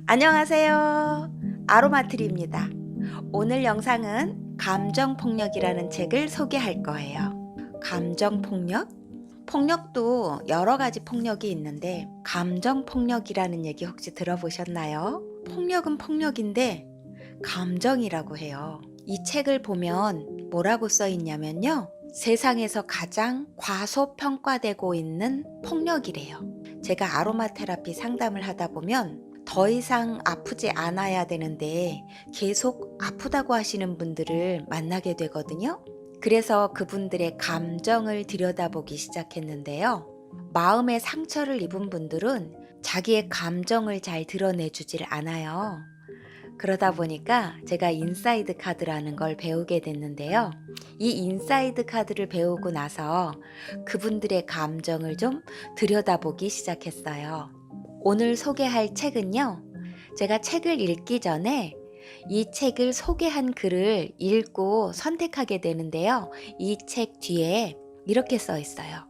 안녕하세요. 아로마트리입니다. 오늘 영상은 감정폭력이라는 책을 소개할 거예요. 감정폭력? 폭력도 여러 가지 폭력이 있는데 감정폭력이라는 얘기 혹시 들어보셨나요? 폭력은 폭력인데 감정이라고 해요. 이 책을 보면 뭐라고 써 있냐면요. 세상에서 가장 과소평가되고 있는 폭력이래요. 제가 아로마 테라피 상담을 하다 보면 더 이상 아프지 않아야 되는데 계속 아프다고 하시는 분들을 만나게 되거든요. 그래서 그분들의 감정을 들여다보기 시작했는데요. 마음의 상처를 입은 분들은 자기의 감정을 잘 드러내주질 않아요. 그러다 보니까 제가 인사이드 카드라는 걸 배우게 됐는데요. 이 인사이드 카드를 배우고 나서 그분들의 감정을 좀 들여다보기 시작했어요. 오늘 소개할 책은요. 제가 책을 읽기 전에 이 책을 소개한 글을 읽고 선택하게 되는데요. 이 책 뒤에 이렇게 써 있어요.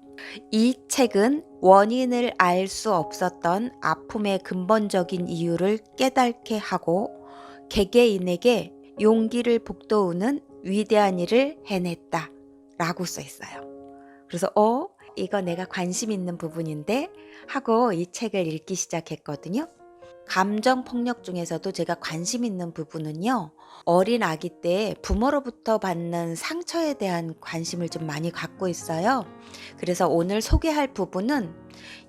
이 책은 원인을 알 수 없었던 아픔의 근본적인 이유를 깨닫게 하고 개개인에게 용기를 북돋우는 위대한 일을 해냈다 라고 써 있어요. 그래서 이거 내가 관심 있는 부분인데 하고 이 책을 읽기 시작했거든요. 감정폭력 중에서도 제가 관심 있는 부분은요. 어린 아기 때 부모로부터 받는 상처에 대한 관심을 좀 많이 갖고 있어요. 그래서 오늘 소개할 부분은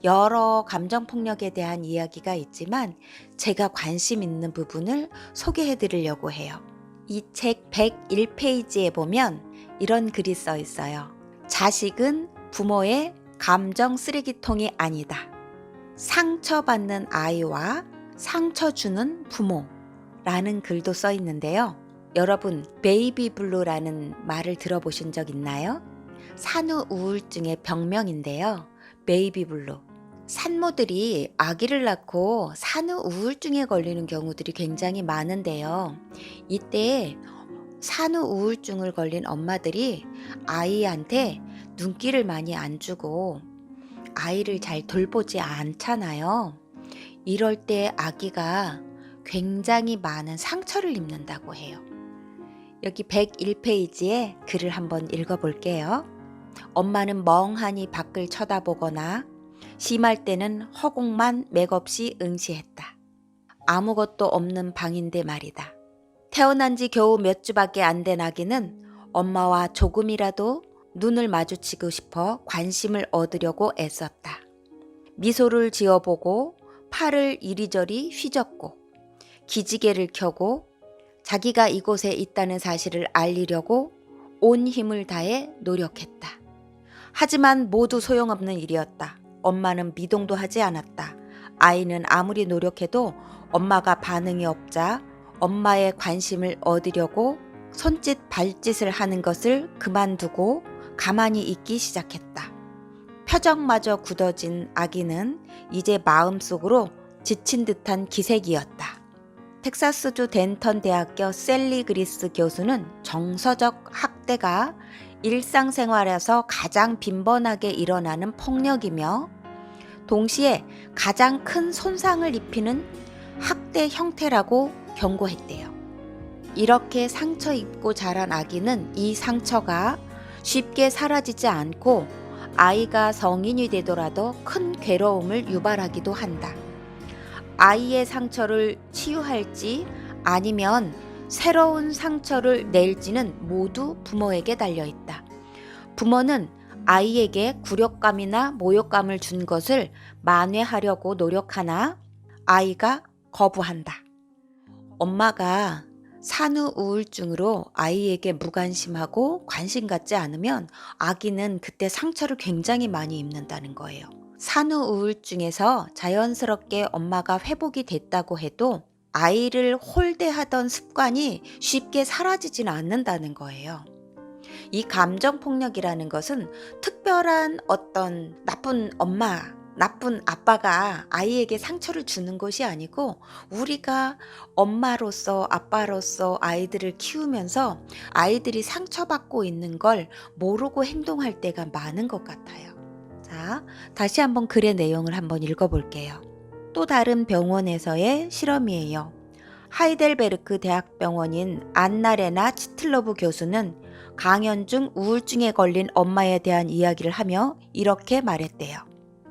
여러 감정폭력에 대한 이야기가 있지만 제가 관심 있는 부분을 소개해 드리려고 해요. 이 책 101페이지에 보면 이런 글이 써 있어요. 자식은 부모의 감정 쓰레기통이 아니다. 상처받는 아이와 상처 주는 부모라는 글도 써 있는데요. 여러분, 베이비 블루라는 말을 들어보신 적 있나요? 산후 우울증의 병명인데요. 베이비 블루. 산모들이 아기를 낳고 산후 우울증에 걸리는 경우들이 굉장히 많은데요. 이때 산후 우울증을 걸린 엄마들이 아이한테 눈길을 많이 안 주고 아이를 잘 돌보지 않잖아요. 이럴 때 아기가 굉장히 많은 상처를 입는다고 해요. 여기 101페이지에 글을 한번 읽어볼게요. 엄마는 멍하니 밖을 쳐다보거나 심할 때는 허공만 맥없이 응시했다. 아무것도 없는 방인데 말이다. 태어난 지 겨우 몇 주밖에 안 된 아기는 엄마와 조금이라도 눈을 마주치고 싶어 관심을 얻으려고 애썼다. 미소를 지어보고 팔을 이리저리 휘젓고 기지개를 켜고 자기가 이곳에 있다는 사실을 알리려고 온 힘을 다해 노력했다. 하지만 모두 소용없는 일이었다. 엄마는 미동도 하지 않았다. 아이는 아무리 노력해도 엄마가 반응이 없자 엄마의 관심을 얻으려고 손짓 발짓을 하는 것을 그만두고 가만히 있기 시작했다. 표정마저 굳어진 아기는 이제 마음속으로 지친 듯한 기색이었다. 텍사스주 덴턴 대학교 셀리 그리스 교수는 정서적 학대가 일상생활에서 가장 빈번하게 일어나는 폭력이며 동시에 가장 큰 손상을 입히는 학대 형태라고 경고했대요. 이렇게 상처 입고 자란 아기는 이 상처가 쉽게 사라지지 않고 아이가 성인이 되더라도 큰 괴로움을 유발하기도 한다. 아이의 상처를 치유할지 아니면 새로운 상처를 낼지는 모두 부모에게 달려있다. 부모는 아이에게 굴욕감이나 모욕감을 준 것을 만회하려고 노력하나 아이가 거부한다. 엄마가 산후 우울증으로 아이에게 무관심하고 관심 갖지 않으면 아기는 그때 상처를 굉장히 많이 입는다는 거예요. 산후 우울증에서 자연스럽게 엄마가 회복이 됐다고 해도 아이를 홀대하던 습관이 쉽게 사라지진 않는다는 거예요. 이 감정폭력이라는 것은 특별한 어떤 나쁜 엄마, 나쁜 아빠가 아이에게 상처를 주는 것이 아니고 우리가 엄마로서 아빠로서 아이들을 키우면서 아이들이 상처받고 있는 걸 모르고 행동할 때가 많은 것 같아요. 자, 다시 한번 글의 내용을 한번 읽어볼게요. 또 다른 병원에서의 실험이에요. 하이델베르크 대학병원인 안나레나 치틀로브 교수는 강연 중 우울증에 걸린 엄마에 대한 이야기를 하며 이렇게 말했대요.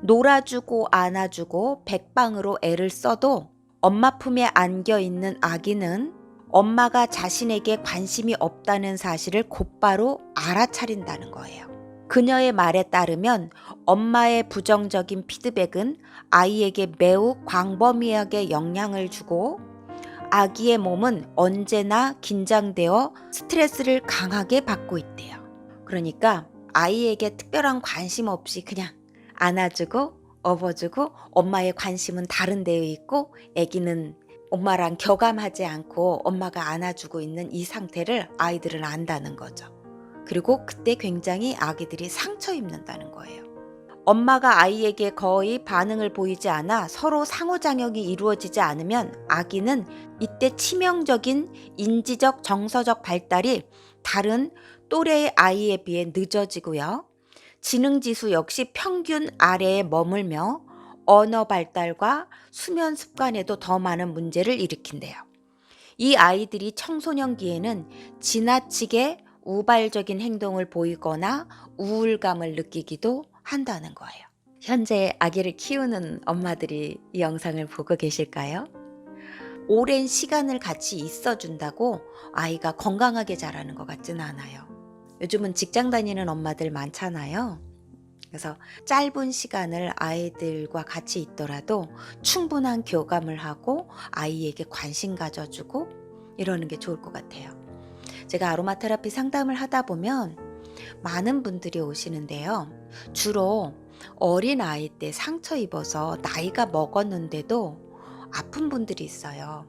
놀아주고 안아주고 백방으로 애를 써도 엄마 품에 안겨 있는 아기는 엄마가 자신에게 관심이 없다는 사실을 곧바로 알아차린다는 거예요. 그녀의 말에 따르면 엄마의 부정적인 피드백은 아이에게 매우 광범위하게 영향을 주고 아기의 몸은 언제나 긴장되어 스트레스를 강하게 받고 있대요. 그러니까 아이에게 특별한 관심 없이 그냥 안아주고 업어주고 엄마의 관심은 다른 데에 있고 아기는 엄마랑 교감하지 않고 엄마가 안아주고 있는 이 상태를 아이들은 안다는 거죠. 그리고 그때 굉장히 아기들이 상처 입는다는 거예요. 엄마가 아이에게 거의 반응을 보이지 않아 서로 상호작용이 이루어지지 않으면 아기는 이때 치명적인 인지적 정서적 발달이 다른 또래의 아이에 비해 늦어지고요. 지능지수 역시 평균 아래에 머물며 언어 발달과 수면 습관에도 더 많은 문제를 일으킨대요. 이 아이들이 청소년기에는 지나치게 우발적인 행동을 보이거나 우울감을 느끼기도 한다는 거예요. 현재 아기를 키우는 엄마들이 이 영상을 보고 계실까요? 오랜 시간을 같이 있어준다고 아이가 건강하게 자라는 것 같지는 않아요. 요즘은 직장 다니는 엄마들 많잖아요. 그래서 짧은 시간을 아이들과 같이 있더라도 충분한 교감을 하고 아이에게 관심 가져주고 이러는 게 좋을 것 같아요. 제가 아로마 테라피 상담을 하다 보면 많은 분들이 오시는데요. 주로 어린 아이 때 상처 입어서 나이가 먹었는데도 아픈 분들이 있어요.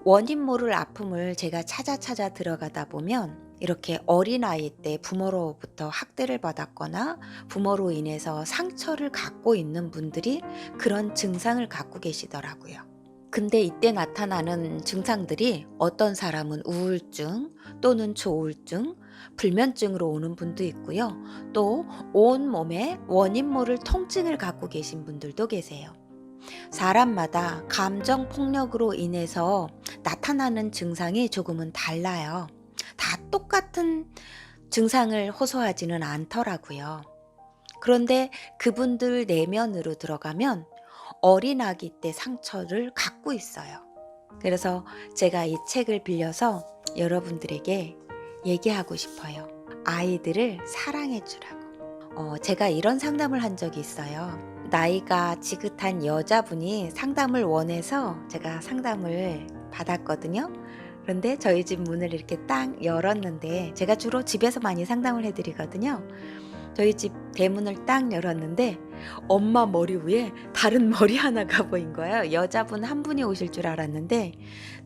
원인 모를 아픔을 제가 찾아 들어가다 보면 이렇게 어린아이 때 부모로부터 학대를 받았거나 부모로 인해서 상처를 갖고 있는 분들이 그런 증상을 갖고 계시더라고요. 근데 이때 나타나는 증상들이 어떤 사람은 우울증 또는 조울증, 불면증으로 오는 분도 있고요. 또 온몸에 원인 모를 통증을 갖고 계신 분들도 계세요. 사람마다 감정 폭력으로 인해서 나타나는 증상이 조금은 달라요. 다 똑같은 증상을 호소하지는 않더라고요. 그런데 그분들 내면으로 들어가면 어린 아기 때 상처를 갖고 있어요. 그래서 제가 이 책을 빌려서 여러분들에게 얘기하고 싶어요. 아이들을 사랑해 주라고. 제가 이런 상담을 한 적이 있어요. 나이가 지긋한 여자분이 상담을 원해서 제가 상담을 받았거든요. 그런데 저희 집 문을 이렇게 딱 열었는데 제가 주로 집에서 많이 상담을 해드리거든요. 저희 집 대문을 딱 열었는데 엄마 머리 위에 다른 머리 하나가 보인 거예요. 여자분 한 분이 오실 줄 알았는데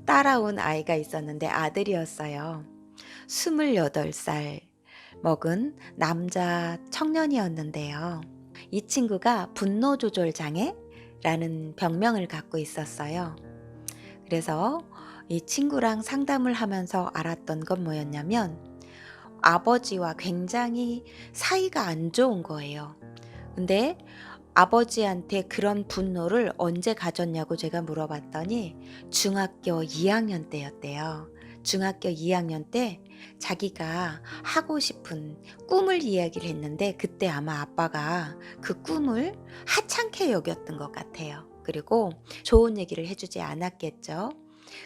따라온 아이가 있었는데 아들이었어요. 28살 먹은 남자 청년이었는데요. 이 친구가 분노 조절 장애라는 병명을 갖고 있었어요. 그래서 이 친구랑 상담을 하면서 알았던 건 뭐였냐면 아버지와 굉장히 사이가 안 좋은 거예요. 근데 아버지한테 그런 분노를 언제 가졌냐고 제가 물어봤더니 중학교 2학년 때였대요. 중학교 2학년 때 자기가 하고 싶은 꿈을 이야기를 했는데 그때 아마 아빠가 그 꿈을 하찮게 여겼던 것 같아요. 그리고 좋은 얘기를 해주지 않았겠죠.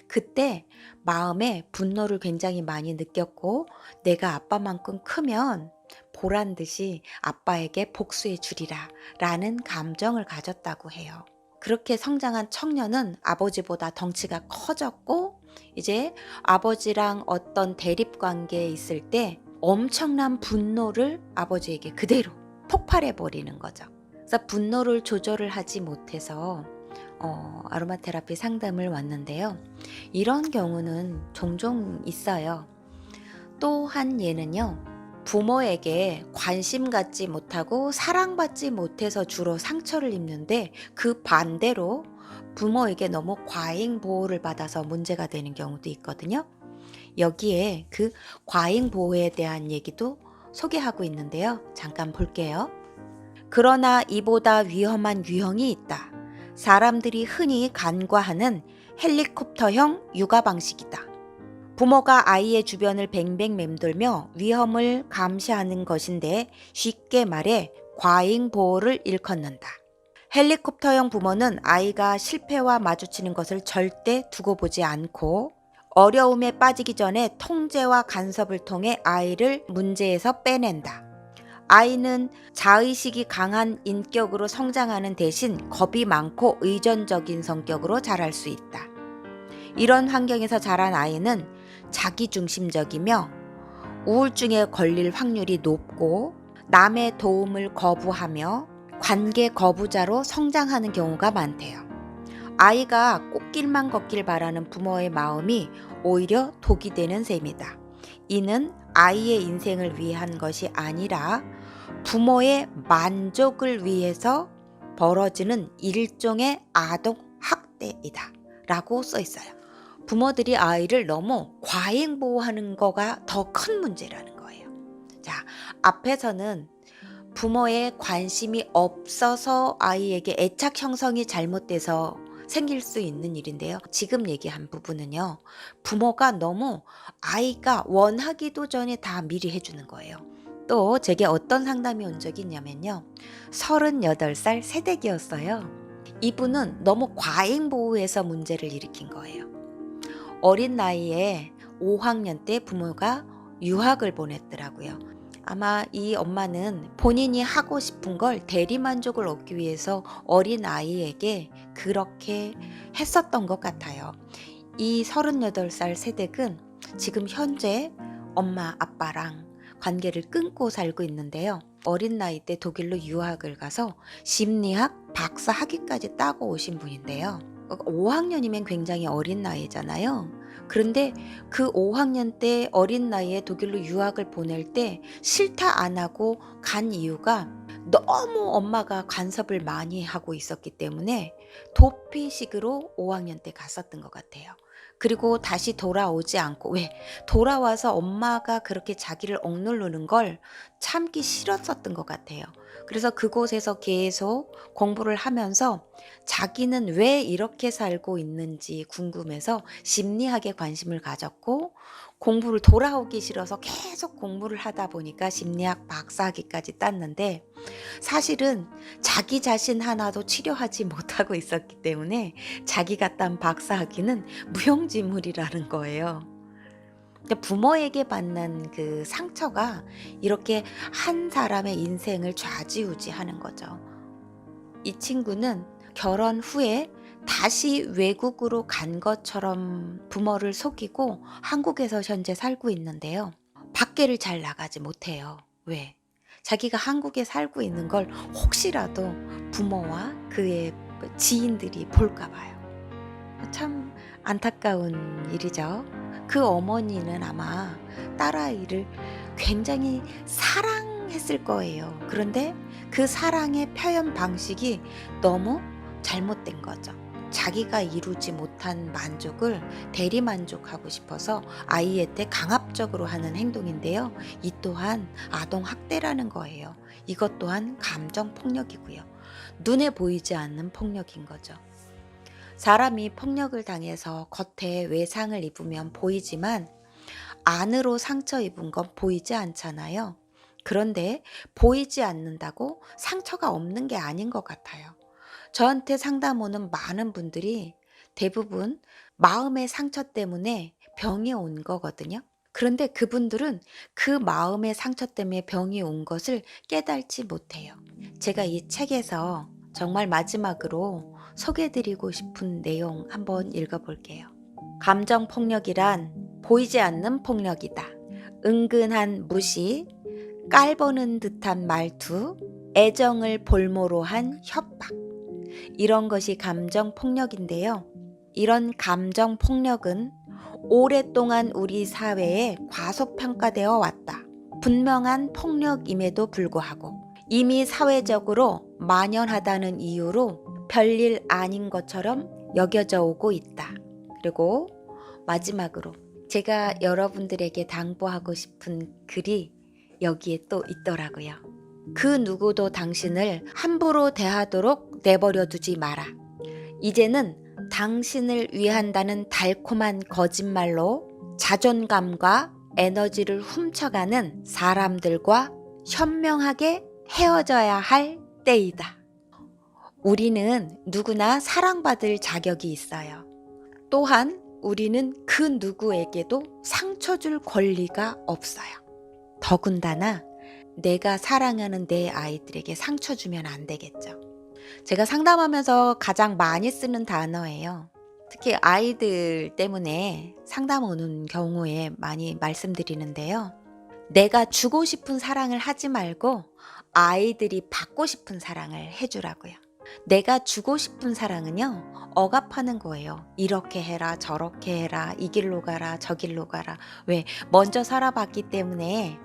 그때 마음에 분노를 굉장히 많이 느꼈고 내가 아빠만큼 크면 보란 듯이 아빠에게 복수해 주리라 라는 감정을 가졌다고 해요. 그렇게 성장한 청년은 아버지보다 덩치가 커졌고 이제 아버지랑 어떤 대립 관계에 있을 때 엄청난 분노를 아버지에게 그대로 폭발해 버리는 거죠. 그래서 분노를 조절을 하지 못해서 아로마 테라피 상담을 왔는데요. 이런 경우는 종종 있어요. 또 한 예는요. 부모에게 관심 갖지 못하고 사랑받지 못해서 주로 상처를 입는데 그 반대로 부모에게 너무 과잉 보호를 받아서 문제가 되는 경우도 있거든요. 여기에 그 과잉 보호에 대한 얘기도 소개하고 있는데요. 잠깐 볼게요. 그러나 이보다 위험한 유형이 있다. 사람들이 흔히 간과하는 헬리콥터형 육아 방식이다. 부모가 아이의 주변을 뱅뱅 맴돌며 위험을 감시하는 것인데 쉽게 말해 과잉 보호를 일컫는다. 헬리콥터형 부모는 아이가 실패와 마주치는 것을 절대 두고 보지 않고 어려움에 빠지기 전에 통제와 간섭을 통해 아이를 문제에서 빼낸다. 아이는 자의식이 강한 인격으로 성장하는 대신 겁이 많고 의존적인 성격으로 자랄 수 있다. 이런 환경에서 자란 아이는 자기중심적이며 우울증에 걸릴 확률이 높고 남의 도움을 거부하며 관계 거부자로 성장하는 경우가 많대요. 아이가 꽃길만 걷길 바라는 부모의 마음이 오히려 독이 되는 셈이다. 이는 아이의 인생을 위한 것이 아니라 부모의 만족을 위해서 벌어지는 일종의 아동 학대이다 라고 써 있어요. 부모들이 아이를 너무 과잉 보호하는 거가 더 큰 문제라는 거예요. 자, 앞에서는 부모의 관심이 없어서 아이에게 애착 형성이 잘못돼서 생길 수 있는 일인데요. 지금 얘기한 부분은요. 부모가 너무 아이가 원하기도 전에 다 미리 해주는 거예요. 또 제게 어떤 상담이 온 적이 있냐면요. 38살 새댁이었어요. 이분은 너무 과잉 보호해서 문제를 일으킨 거예요. 어린 나이에 5학년 때 부모가 유학을 보냈더라고요. 아마 이 엄마는 본인이 하고 싶은 걸 대리만족을 얻기 위해서 어린 아이에게 그렇게 했었던 것 같아요. 이 38살 새댁은 지금 현재 엄마 아빠랑 관계를 끊고 살고 있는데요. 어린 나이 때 독일로 유학을 가서 심리학 박사 학위까지 따고 오신 분인데요. 5학년이면 굉장히 어린 나이잖아요. 그런데 그 5학년 때 어린 나이에 독일로 유학을 보낼 때 싫다 안 하고 간 이유가 너무 엄마가 간섭을 많이 하고 있었기 때문에 도피식으로 5학년 때 갔었던 것 같아요. 그리고 다시 돌아오지 않고 돌아와서 엄마가 그렇게 자기를 억누르는 걸 참기 싫었었던 것 같아요. 그래서 그곳에서 계속 공부를 하면서 자기는 왜 이렇게 살고 있는지 궁금해서 심리학에 관심을 가졌고 공부를 돌아오기 싫어서 계속 공부를 하다 보니까 심리학 박사학위까지 땄는데 사실은 자기 자신 하나도 치료하지 못하고 있었기 때문에 자기가 딴 박사학위는 무용지물이라는 거예요. 부모에게 받는 그 상처가 이렇게 한 사람의 인생을 좌지우지하는 거죠. 이 친구는 결혼 후에 다시 외국으로 간 것처럼 부모를 속이고 한국에서 현재 살고 있는데요. 밖에를 잘 나가지 못해요. 왜? 자기가 한국에 살고 있는 걸 혹시라도 부모와 그의 지인들이 볼까 봐요. 참 안타까운 일이죠. 그 어머니는 아마 딸아이를 굉장히 사랑했을 거예요. 그런데 그 사랑의 표현 방식이 너무 잘못된 거죠. 자기가 이루지 못한 만족을 대리만족하고 싶어서 아이한테 강압적으로 하는 행동인데요. 이 또한 아동학대라는 거예요. 이것 또한 감정폭력이고요. 눈에 보이지 않는 폭력인 거죠. 사람이 폭력을 당해서 겉에 외상을 입으면 보이지만 안으로 상처 입은 건 보이지 않잖아요. 그런데 보이지 않는다고 상처가 없는 게 아닌 것 같아요. 저한테 상담 오는 많은 분들이 대부분 마음의 상처 때문에 병이 온 거거든요. 그런데 그분들은 그 마음의 상처 때문에 병이 온 것을 깨닫지 못해요. 제가 이 책에서 정말 마지막으로 소개해드리고 싶은 내용 한번 읽어볼게요. 감정폭력이란 보이지 않는 폭력이다. 은근한 무시, 깔보는 듯한 말투, 애정을 볼모로 한 협박. 이런 것이 감정폭력인데요. 이런 감정폭력은 오랫동안 우리 사회에 과소평가되어 왔다. 분명한 폭력임에도 불구하고 이미 사회적으로 만연하다는 이유로 별일 아닌 것처럼 여겨져 오고 있다. 그리고 마지막으로 제가 여러분들에게 당부하고 싶은 글이 여기에 또 있더라고요. 그 누구도 당신을 함부로 대하도록 내버려 두지 마라. 이제는 당신을 위한다는 달콤한 거짓말로 자존감과 에너지를 훔쳐가는 사람들과 현명하게 헤어져야 할 때이다. 우리는 누구나 사랑받을 자격이 있어요. 또한 우리는 그 누구에게도 상처 줄 권리가 없어요. 더군다나 내가 사랑하는 내 아이들에게 상처 주면 안 되겠죠. 제가 상담하면서 가장 많이 쓰는 단어예요. 특히 아이들 때문에 상담 오는 경우에 많이 말씀드리는데요. 내가 주고 싶은 사랑을 하지 말고 아이들이 받고 싶은 사랑을 해주라고요. 내가 주고 싶은 사랑은요, 억압하는 거예요. 이렇게 해라, 저렇게 해라, 이 길로 가라, 저 길로 가라. 왜? 먼저 살아봤기 때문에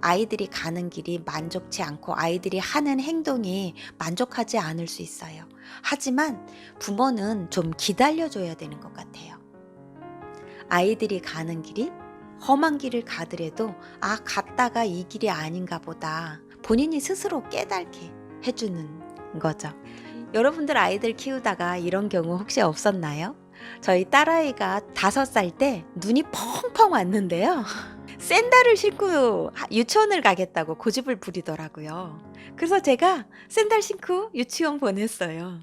아이들이 가는 길이 만족치 않고 아이들이 하는 행동이 만족하지 않을 수 있어요. 하지만 부모는 좀 기다려줘야 되는 것 같아요. 아이들이 가는 길이 험한 길을 가더라도 갔다가 이 길이 아닌가 보다. 본인이 스스로 깨닫게 해주는 거죠. 여러분들 아이들 키우다가 이런 경우 혹시 없었나요? 저희 딸아이가 5살 때 눈이 펑펑 왔는데요. 샌들을 신고 유치원을 가겠다고 고집을 부리더라고요. 그래서 제가 샌들 신고 유치원 보냈어요.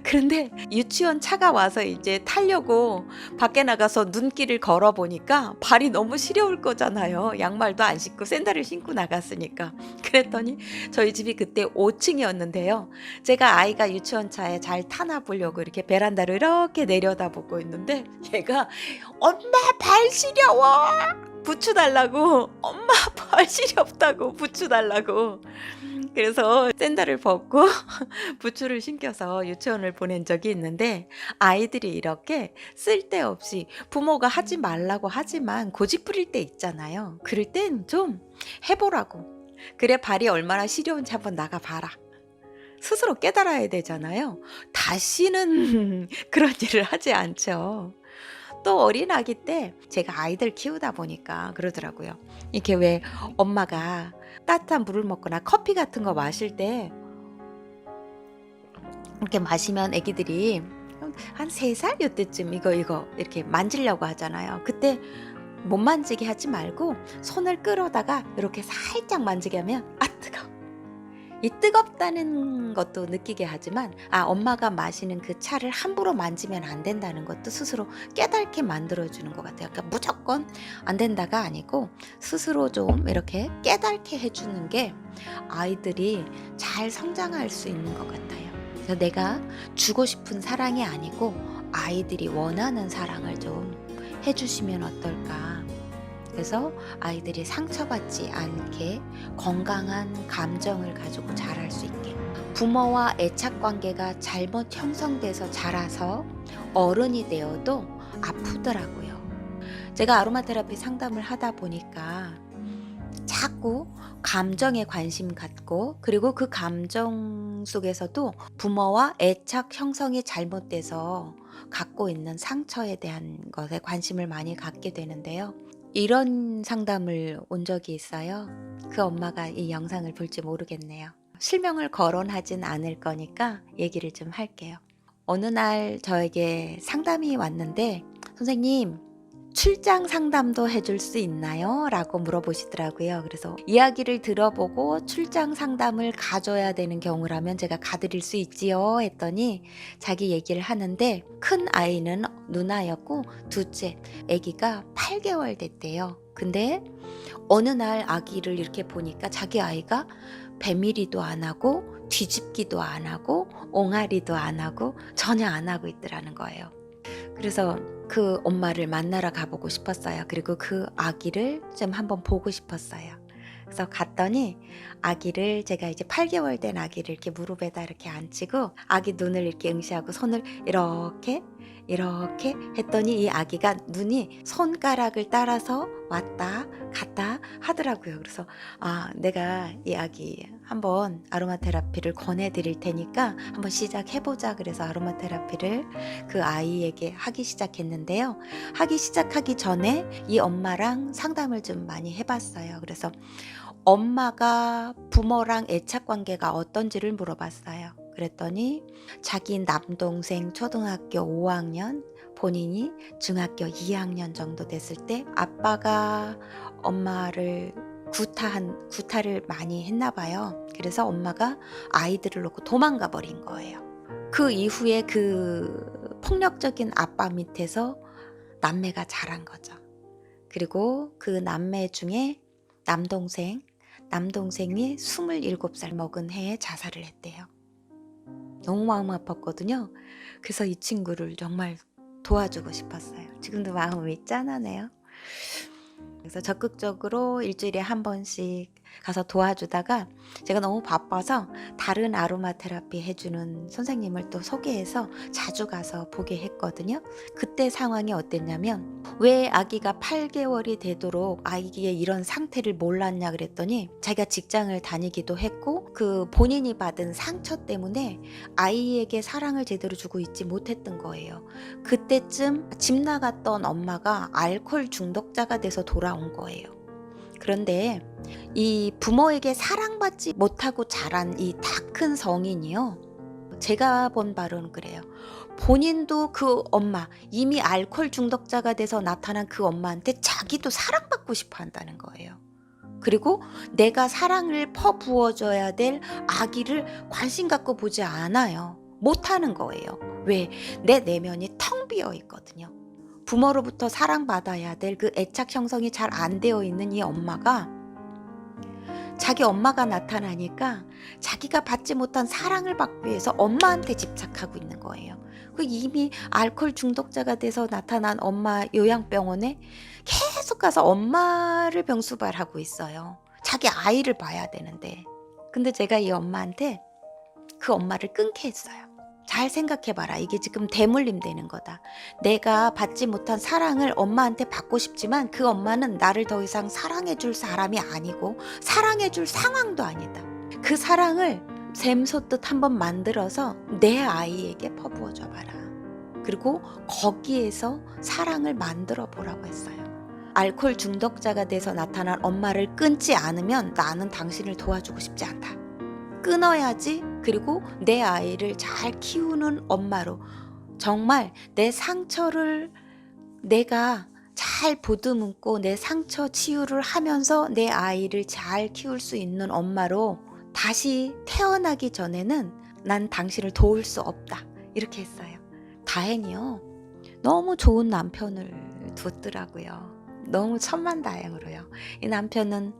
그런데 유치원 차가 와서 이제 타려고 밖에 나가서 눈길을 걸어 보니까 발이 너무 시려울 거잖아요. 양말도 안 신고 샌들을 신고 나갔으니까. 그랬더니 저희 집이 그때 5층이었는데요. 제가 아이가 유치원 차에 잘 타나 보려고 이렇게 베란다를 이렇게 내려다보고 있는데 얘가 엄마 발 시려워! 부추 달라고. 엄마 발 시렵다고 부추 달라고. 그래서 샌들을 벗고 부츠를 신겨서 유치원을 보낸 적이 있는데, 아이들이 이렇게 쓸데없이 부모가 하지 말라고 하지만 고집 부릴 때 있잖아요. 그럴 땐 좀 해보라고. 그래 발이 얼마나 시려운지 한번 나가봐라. 스스로 깨달아야 되잖아요. 다시는 그런 일을 하지 않죠. 또 어린 아기 때 제가 아이들 키우다 보니까 그러더라고요. 이렇게 왜 엄마가 따뜻한 물을 먹거나 커피 같은 거 마실 때 이렇게 마시면 애기들이 한 3살 요때쯤 이거 이렇게 만지려고 하잖아요. 그때 못 만지게 하지 말고 손을 끌어다가 이렇게 살짝 만지게 하면 뜨거워. 이 뜨겁다는 것도 느끼게 하지만 엄마가 마시는 그 차를 함부로 만지면 안 된다는 것도 스스로 깨닫게 만들어주는 것 같아요. 그러니까 무조건 안 된다가 아니고 스스로 좀 이렇게 깨닫게 해주는 게 아이들이 잘 성장할 수 있는 것 같아요. 그래서 내가 주고 싶은 사랑이 아니고 아이들이 원하는 사랑을 좀 해주시면 어떨까. 그래서 아이들이 상처받지 않게 건강한 감정을 가지고 자랄 수 있게, 부모와 애착관계가 잘못 형성돼서 자라서 어른이 되어도 아프더라고요. 제가 아로마 테라피 상담을 하다 보니까 자꾸 감정에 관심 갖고, 그리고 그 감정 속에서도 부모와 애착 형성이 잘못돼서 갖고 있는 상처에 대한 것에 관심을 많이 갖게 되는데요. 이런 상담을 온 적이 있어요. 그 엄마가 이 영상을 볼지 모르겠네요. 실명을 거론하진 않을 거니까 얘기를 좀 할게요. 어느 날 저에게 상담이 왔는데, 선생님, 출장 상담도 해줄 수 있나요? 라고 물어보시더라고요. 그래서 이야기를 들어보고 출장 상담을 가져야 되는 경우라면 제가 가드릴 수 있지요 했더니 자기 얘기를 하는데, 큰 아이는 누나였고 둘째 아기가 8개월 됐대요. 근데 어느 날 아기를 이렇게 보니까 자기 아이가 배밀이도 안 하고 뒤집기도 안 하고 옹알이도 안 하고 전혀 안 하고 있더라는 거예요. 그래서 그 엄마를 만나러 가보고 싶었어요. 그리고 그 아기를 좀 한번 보고 싶었어요. 그래서 갔더니 아기를, 제가 이제 8개월 된 아기를 이렇게 무릎에다 이렇게 앉히고 아기 눈을 이렇게 응시하고 손을 이렇게 했더니 이 아기가 눈이 손가락을 따라서 왔다 갔다 하더라고요. 그래서 내가 이 아기 한번 아로마 테라피를 권해드릴 테니까 한번 시작해보자. 그래서 아로마 테라피를 그 아이에게 하기 시작했는데요. 하기 시작하기 전에 이 엄마랑 상담을 좀 많이 해봤어요. 그래서 엄마가 부모랑 애착관계가 어떤지를 물어봤어요. 그랬더니 자기 남동생 초등학교 5학년, 본인이 중학교 2학년 정도 됐을 때 아빠가 엄마를 구타를 많이 했나 봐요. 그래서 엄마가 아이들을 놓고 도망가 버린 거예요. 그 이후에 그 폭력적인 아빠 밑에서 남매가 자란 거죠. 그리고 그 남매 중에 남동생이 27살 먹은 해에 자살을 했대요. 너무 마음 아팠거든요. 그래서 이 친구를 정말 도와주고 싶었어요. 지금도 마음이 짠하네요. 그래서 적극적으로 일주일에 한 번씩 가서 도와주다가 제가 너무 바빠서 다른 아로마 테라피 해주는 선생님을 또 소개해서 자주 가서 보게 했거든요. 그때 상황이 어땠냐면, 왜 아기가 8개월이 되도록 아기의 이런 상태를 몰랐냐 그랬더니, 자기가 직장을 다니기도 했고 그 본인이 받은 상처 때문에 아이에게 사랑을 제대로 주고 있지 못했던 거예요. 그때쯤 집 나갔던 엄마가 알코올 중독자가 돼서 돌아온 거예요. 그런데 이 부모에게 사랑받지 못하고 자란 이 다 큰 성인이요, 제가 본 바로는 그래요. 본인도 그 엄마, 이미 알코올 중독자가 돼서 나타난 그 엄마한테 자기도 사랑받고 싶어 한다는 거예요. 그리고 내가 사랑을 퍼부어줘야 될 아기를 관심 갖고 보지 않아요. 못하는 거예요. 왜? 내 내면이 텅 비어 있거든요. 부모로부터 사랑받아야 될 그 애착 형성이 잘 안 되어 있는 이 엄마가, 자기 엄마가 나타나니까 자기가 받지 못한 사랑을 받기 위해서 엄마한테 집착하고 있는 거예요. 그 이미 알코올 중독자가 돼서 나타난 엄마 요양병원에 계속 가서 엄마를 병수발하고 있어요. 자기 아이를 봐야 되는데. 근데 제가 이 엄마한테 그 엄마를 끊게 했어요. 잘 생각해봐라. 이게 지금 대물림 되는 거다. 내가 받지 못한 사랑을 엄마한테 받고 싶지만 그 엄마는 나를 더 이상 사랑해줄 사람이 아니고 사랑해줄 상황도 아니다. 그 사랑을 샘솟듯 한번 만들어서 내 아이에게 퍼부어줘 봐라. 그리고 거기에서 사랑을 만들어 보라고 했어요. 알코올 중독자가 돼서 나타난 엄마를 끊지 않으면 나는 당신을 도와주고 싶지 않다. 끊어야지. 그리고 내 아이를 잘 키우는 엄마로, 정말 내 상처를 내가 잘 보듬고 내 상처 치유를 하면서 내 아이를 잘 키울 수 있는 엄마로 다시 태어나기 전에는 난 당신을 도울 수 없다. 이렇게 했어요. 다행히요, 너무 좋은 남편을 뒀더라고요. 너무 천만다행으로요. 이 남편은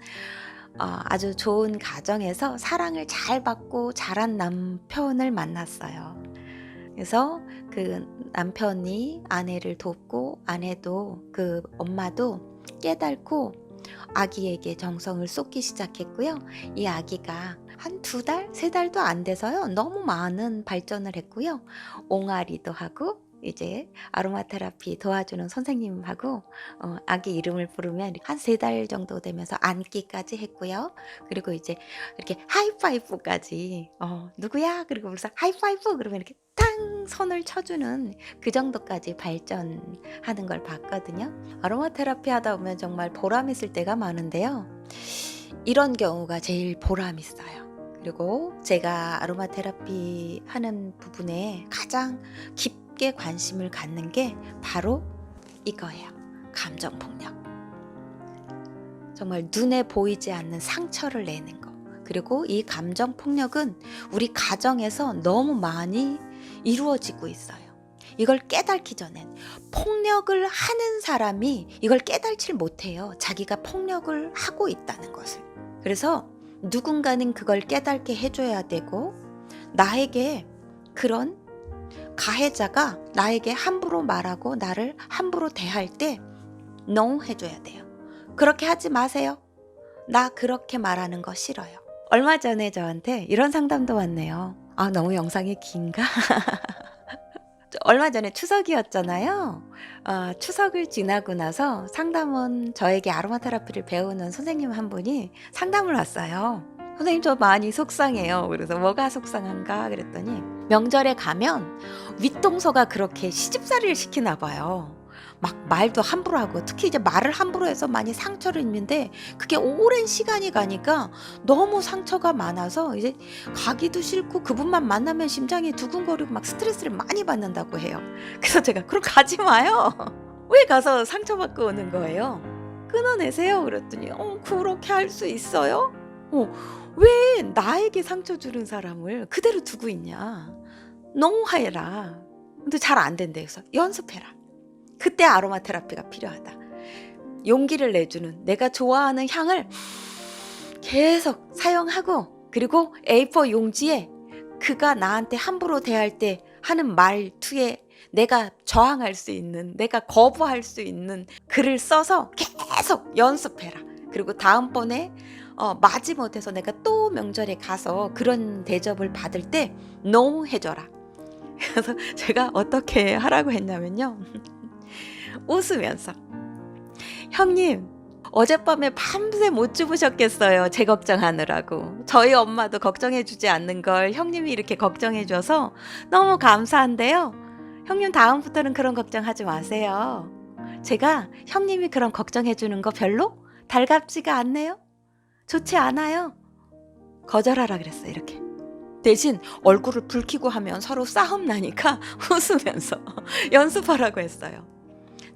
아주 좋은 가정에서 사랑을 잘 받고 자란 남편을 만났어요. 그래서 그 남편이 아내를 돕고, 아내도 그 엄마도 깨닫고 아기에게 정성을 쏟기 시작했고요. 이 아기가 한 2달, 3달도 안 돼서요, 너무 많은 발전을 했고요. 옹알이도 하고, 이제 아로마 테라피 도와주는 선생님하고 아기 이름을 부르면 한 3달 정도 되면서 안기까지 했고요. 그리고 이제 이렇게 하이파이브까지, 누구야? 그리고 그래서 하이파이브 그러면 이렇게 탕 손을 쳐주는 그 정도까지 발전하는 걸 봤거든요. 아로마 테라피 하다 보면 정말 보람 있을 때가 많은데요, 이런 경우가 제일 보람 있어요. 그리고 제가 아로마 테라피 하는 부분에 가장 깊게 관심을 갖는 게 바로 이거예요. 감정폭력. 정말 눈에 보이지 않는 상처를 내는 거. 그리고 이 감정폭력은 우리 가정에서 너무 많이 이루어지고 있어요. 이걸 깨닫기 전엔, 폭력을 하는 사람이 이걸 깨닫질 못해요. 자기가 폭력을 하고 있다는 것을. 그래서 누군가는 그걸 깨닫게 해줘야 되고, 나에게 그런 가해자가 나에게 함부로 말하고 나를 함부로 대할 때 NO 해줘야 돼요. 그렇게 하지 마세요. 나 그렇게 말하는 거 싫어요. 얼마 전에 저한테 이런 상담도 왔네요. 너무 영상이 긴가? 얼마 전에 추석이었잖아요. 추석을 지나고 나서 상담원, 저에게 아로마 테라피를 배우는 선생님 한 분이 상담을 왔어요. 선생님, 저 많이 속상해요. 그래서 뭐가 속상한가 그랬더니, 명절에 가면 윗동서가 그렇게 시집살이를 시키나 봐요. 막 말도 함부로 하고, 특히 이제 말을 함부로 해서 많이 상처를 입는데, 그게 오랜 시간이 가니까 너무 상처가 많아서 이제 가기도 싫고 그분만 만나면 심장이 두근거리고 막 스트레스를 많이 받는다고 해요. 그래서 제가 그럼 가지 마요. 왜 가서 상처받고 오는 거예요? 끊어내세요. 그랬더니 그렇게 할 수 있어요? 왜 나에게 상처 주는 사람을 그대로 두고 있냐? 농화해라. 근데 잘 안 된대. 그래서 연습해라. 그때 아로마 테라피가 필요하다. 용기를 내주는, 내가 좋아하는 향을 계속 사용하고, 그리고 A4 용지에 그가 나한테 함부로 대할 때 하는 말투에 내가 저항할 수 있는, 내가 거부할 수 있는 글을 써서 계속 연습해라. 그리고 다음번에 마지못해서 내가 또 명절에 가서 그런 대접을 받을 때 NO 해줘라. 그래서 제가 어떻게 하라고 했냐면요. 웃으면서, 형님 어젯밤에 밤새 못 주무셨겠어요. 제 걱정하느라고. 저희 엄마도 걱정해주지 않는 걸 형님이 이렇게 걱정해줘서 너무 감사한데요. 형님 다음부터는 그런 걱정하지 마세요. 제가 형님이 그런 걱정해주는 거 별로 달갑지가 않네요. 좋지 않아요. 거절하라 그랬어요. 이렇게. 대신 얼굴을 붉히고 하면 서로 싸움 나니까 웃으면서 연습하라고 했어요.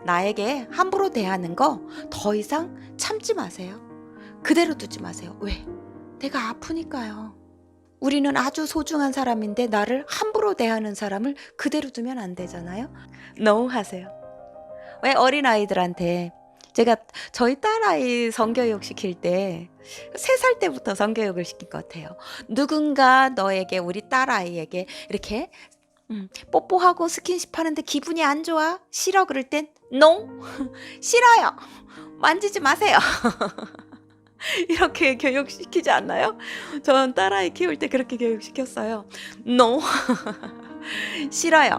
나에게 함부로 대하는 거 더 이상 참지 마세요. 그대로 두지 마세요. 왜? 내가 아프니까요. 우리는 아주 소중한 사람인데 나를 함부로 대하는 사람을 그대로 두면 안 되잖아요. NO 하세요. 왜 어린아이들한테, 제가 저희 딸아이 성교육 시킬 때 3살 때부터 성교육을 시킨 것 같아요. 누군가 너에게, 우리 딸아이에게 이렇게 뽀뽀하고 스킨십 하는데 기분이 안 좋아? 싫어? 그럴 땐 NO! 싫어요! 만지지 마세요! 이렇게 교육시키지 않나요? 전 딸아이 키울 때 그렇게 교육시켰어요. NO! 싫어요.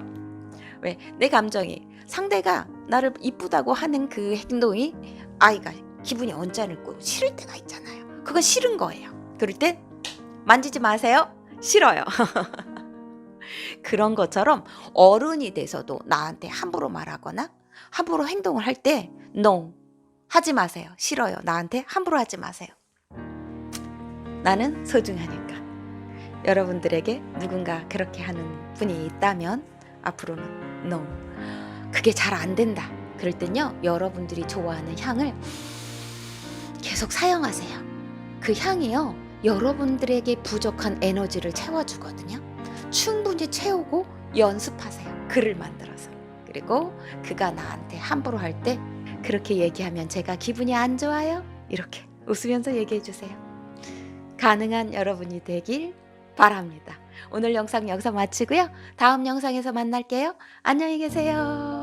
왜? 내 감정이, 상대가 나를 이쁘다고 하는 그 행동이 아이가 기분이 언짢고 싫을 때가 있잖아요. 그건 싫은 거예요. 그럴 땐 만지지 마세요. 싫어요. 그런 것처럼 어른이 돼서도 나한테 함부로 말하거나 함부로 행동을 할 때 NO! 하지 마세요. 싫어요. 나한테 함부로 하지 마세요. 나는 소중하니까. 여러분들에게 누군가 그렇게 하는 분이 있다면 앞으로는 NO! 그게 잘 안 된다. 그럴 땐요, 여러분들이 좋아하는 향을 계속 사용하세요. 그 향이요, 여러분들에게 부족한 에너지를 채워주거든요. 충분히 채우고 연습하세요. 글을 만들어서. 그리고 그가 나한테 함부로 할 때 그렇게 얘기하면 제가 기분이 안 좋아요. 이렇게 웃으면서 얘기해 주세요. 가능한 여러분이 되길 바랍니다. 오늘 영상 여기서 마치고요. 다음 영상에서 만날게요. 안녕히 계세요.